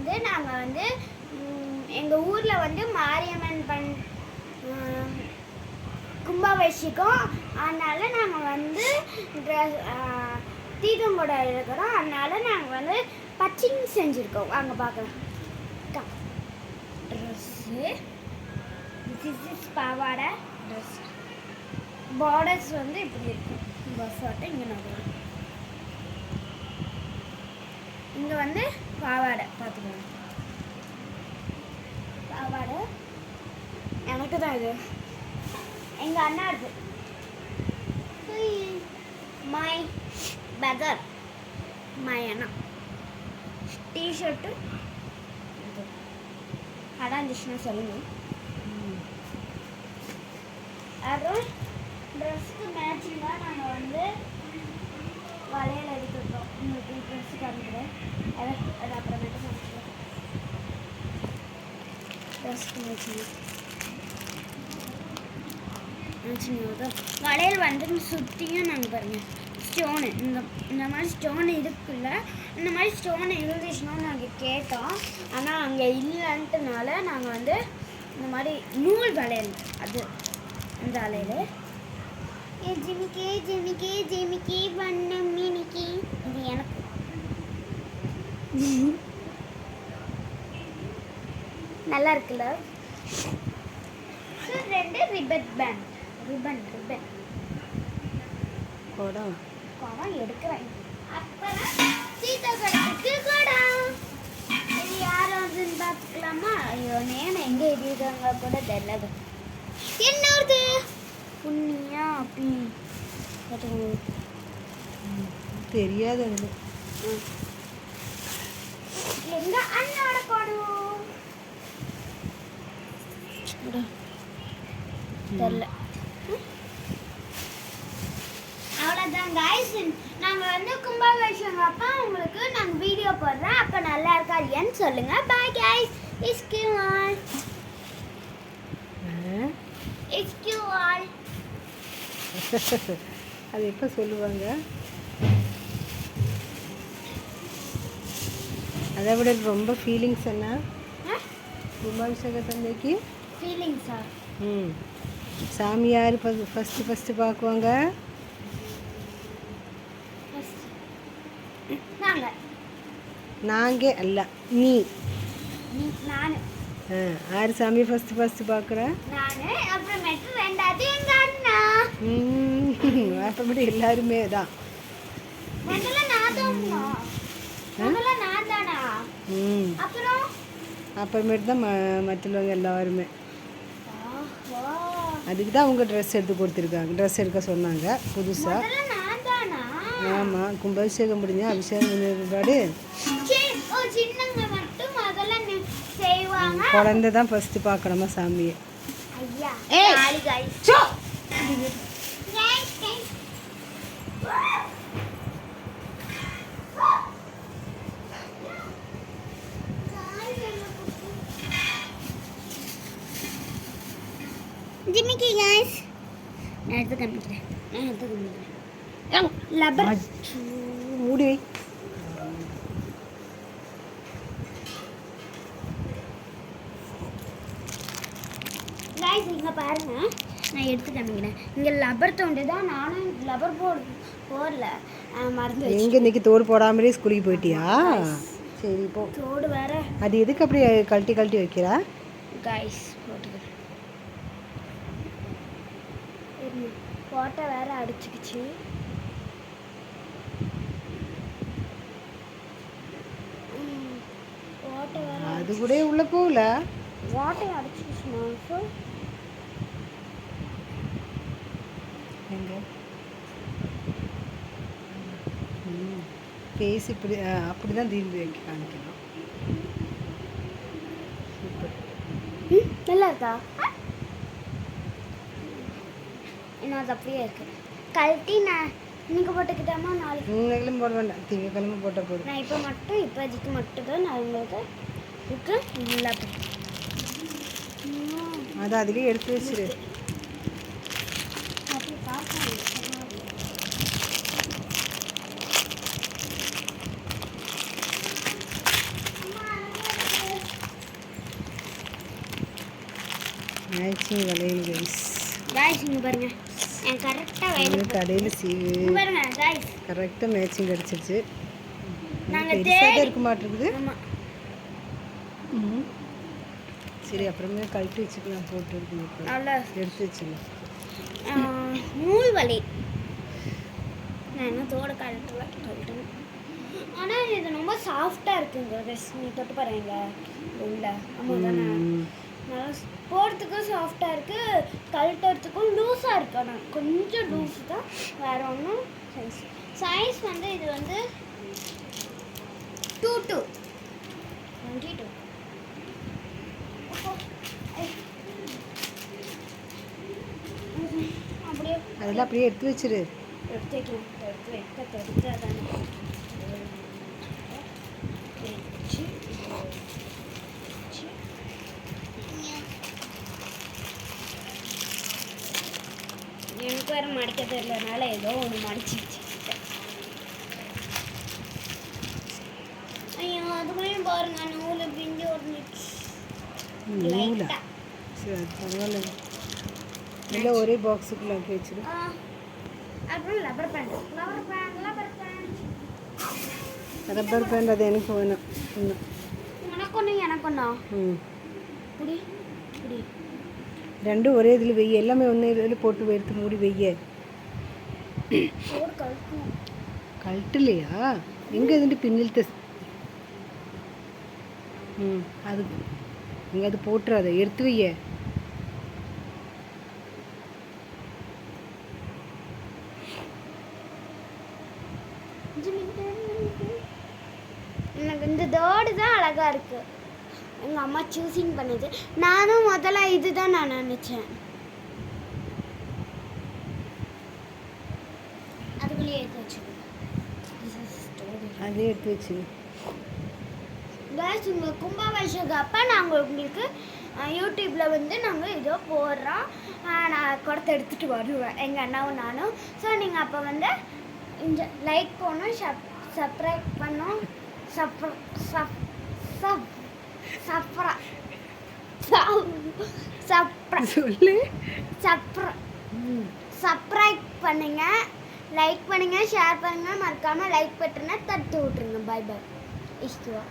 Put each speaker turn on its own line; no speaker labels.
வந்து நாங்கள் வந்து எங்கள் ஊரில் வந்து மாரியம்மன் கும்பாபிஷேகம். அதனால நாங்கள் வந்து தீபம் கூட இருக்கிறோம். அதனால நாங்கள் வந்து பச்சிங் செஞ்சுருக்கோம். வாங்க பார்க்கலாம். ட்ரெஸ்ஸு திஸ் பாவாடை ட்ரெஸ். பார்டர்ஸ் வந்து இப்படி இருக்கும். பஸ்ஸாட்டை இங்கே நடுவோம். இங்கே வந்து பாவாடை பார்த்துக்கோங்க. பாவாடை எனக்கு தான் இது. எங்கள் அண்ணா இருக்கு. மை பிரதர், மை அண்ணா. டிஷர்ட்டு அதான் இருந்துச்சுன்னா சொல்லுங்க. அப்புறம் ட்ரெஸ்க்கு மேட்சிங்காக நாங்கள் வந்து வளையல் எடுத்துருக்கோம். உங்களுக்கு ட்ரெஸ்ஸு காமிக்கிறேன். அது அப்புறமேட்டு காமிக்கிறேன். ட்ரெஸ்க்கு மேட்சிங் வளையல் வந்து சுற்றியும் நாங்கள் பாருங்கள் ஸ்டோனு இந்த மாதிரி ஸ்டோன் இருக்குல்ல. இந்த மாதிரி ஸ்டோன் இருந்துச்சுன்னா நாங்கள் கேட்டோம். ஆனால் அங்கே இல்லைன்ட்டுனால நாங்கள் வந்து இந்த மாதிரி நூல் வளையல் அது இந்த வளையல். ஜிமிக்கி ஜிமிக்கி ஜிமிக்கி வண்ணம் மினிக்கி. இது எனக்கு நல்லா இருக்குல்ல. ரெண்டு ரிப்பன் குடம் எடுக்கிறேன். அப்புறம் சீத்தாக்கடைக்கு குடம். இது யார் வந்துன்னு பார்த்துக்கலாமா? ஐயோ நேரம் எங்கே எழுதியிருக்காங்க கூட தெரியல. என்னது புண்ணியா அப்படி
தெரியாது.
எங்க அண்ணோட குடம் தெரியல. அவ்வளோதான் கைஸ். நாங்கள் வந்து கும்பாபிஷேகம் அப்போ உங்களுக்கு நாங்கள் வீடியோ போடுறோம். அப்போ நல்லா இருக்கா இல்லையான்னு சொல்லுங்கள். Bye guys.
அது எப்போ சொல்லுவாங்க? அதை விட ரொம்ப ஃபீலிங்ஸ் என்ன கும்பாபிஷேகத்தன்னைக்கு?
ஃபீலிங்ஸா?
சாமி யார் ஃபஸ்ட்டு பார்க்குவாங்க? நாங்கள் அல்ல, நீ.
நான்.
யார் சாமி ஃபஸ்ட்டு பார்க்குற?
அப்புறமேட்டு ரெண்டாவது எங்கள் அண்ணா.
அப்புறமேட்டு எல்லாருமே தான். அப்புறமேட்டு தான் மற்றவங்க எல்லாருமே. அதுக்கு தான் அவங்க ட்ரெஸ் எடுத்து கொடுத்துருக்காங்க. ட்ரெஸ் எடுக்க சொன்னாங்க புதுசாக. ஆமாம், கும்பாபிஷேகம் முடிஞ்சா அபிஷேகம் பிற்பாடு குழந்தை தான் ஃபஸ்ட்டு பார்க்கணுமா சாமியை.
ஜிமிக்கி गाइस நான் எடுத்து காமிக்கிறேன். லப்பர்
மூடி வை.
गाइस இங்க பாருங்க, நான் எடுத்து காமிக்கிறேன். இங்க லப்பர் தோண்டு தான். நானும் லப்பர் போடல, மறந்து.
எங்க இன்னைக்கு தோடு போடாமலே ஸ்கூலுக்கு போயிட்டியா? சரி போ.
தோடு வேற
அது எதுக்கு அப்படி கழட்டி வைக்கிறா?
गाइस போட்ட வேற அடிச்சுக்கிச்சு.
அது கூட உள்ள போகல.
வாட்டை அடிச்சுக்கிச்சு.
எங்க ஃபேஸ் இப்படி அப்படி தான் தீபி வைக்க காமிக்கணும். சூப்பர்.
நல்லா இருக்கா? என்ன அது அப்படியே இருக்கு. கழட்டி நான் இன்னைக்கு போட்டுக்கிட்டாமா நாளைக்கு?
இன்னைக்கு போட வேண்டாம், திங்கக்கிழமை போட்டால் போதும்.
நான் இப்போதைக்கு மட்டும் தான் நான் உங்களுக்கு இருக்கு. நல்லா
அதை அதுலேயே எடுத்து வச்சிரு.
அப்படி பார்க்க
மேட்சிங் வளையல் கைஸ்.
காய்ஸ் இங்கே பாருங்க என் கரெக்டாக வயலுக்கு
கடையில்
இங்கே பாருங்க காய்ஸ்.
கரெக்டாக மேட்சிங் கிடச்சிருச்சு.
நாங்கள்
பெருசாக தான் இருக்க மாட்டேங்குது.
ஆமாம்
சரி அப்புறமே கழட்டி வச்சுக்கலாம். போட்டு இருக்கணும்
நல்லா
எடுத்து வச்சுக்கலாம்.
நூல் வலி நான் இன்னும் தோடு கழட்டணும். ஆனால் இது ரொம்ப சாஃப்டாக இருக்குங்க ட்ரெஸ். நீ தொட்டு பாருங்க உள்ள. ஆமாம் தானே நல்லா போடுறதுக்கும் சாஃப்டாக இருக்குது, கழட்டுறதுக்கும் லூஸாக இருக்குது. ஆனால் கொஞ்சம் லூஸ் தான், வேறு ஒன்றும் சைஸ் வந்து இது வந்து 22 அப்படியே
அதெல்லாம் அப்படியே எடுத்து வச்சிரு.
எடுத்து வைக்க தானே எனக்கு வேறு மடிக்க தெரியலனால ஏதோ ஒன்று மடிச்சு வச்சுக்கிட்டேன். ஐயோ அதுக்குள்ளேயும் பாருங்க நூல் பிஞ்சு ஒருந்துச்சு.
நூலா? சரி பரவாயில்ல. இல்லை ஒரே பாக்ஸுக்குள்ள ஆக்கி வச்சிரு.
அப்புறம் ரப்பர் பேண்ட்
ரப்பர் பேண்ட் அது எனக்கு வேணும்.
உனக்கு ஒன்று எனக்கு ஒன்றா? புடி புடி
ரெண்டும் ஒரே இதில் வெய்ய. எல்லாமே ஒன்று இதில் போட்டு எடுத்து மூடி வெய்ய. கழட்டுலையா? எங்கே இதுண்டு பின்னில் அது இங்கே அது போட்டுறாத, எடுத்து வைய.
எனக்கு இந்த தோடு தான் அழகா இருக்கு. எங்கள் அம்மா சூஸிங் பண்ணது. நானும் முதல்ல இதுதான் நான் நினச்சேன். அதுக்குள்ளேயே எடுத்து வச்சு
அதே எடுத்து வச்சு
கேஸ். உங்கள் கும்பாபிஷேகம் அப்போ நாங்கள் உங்களுக்கு யூடியூப்பில் வந்து நாங்கள் இதோ போடுறோம். நான் குடத்தை எடுத்துகிட்டு வருவேன் எங்கள் அண்ணாவும் நானும். ஸோ நீங்கள் அப்போ வந்து இந்த லைக் பண்ணணும், சப்ஸ்கிரைப் பண்ணணும், சப்ஸ்கிரைப் பண்ணுங்க, லைக் பண்ணுங்க, ஷேர் பண்ணுங்க, மறக்காம லைக் பட்டனை தட்டி விட்டுருங்க. Bye bye. இஷ்டுவா.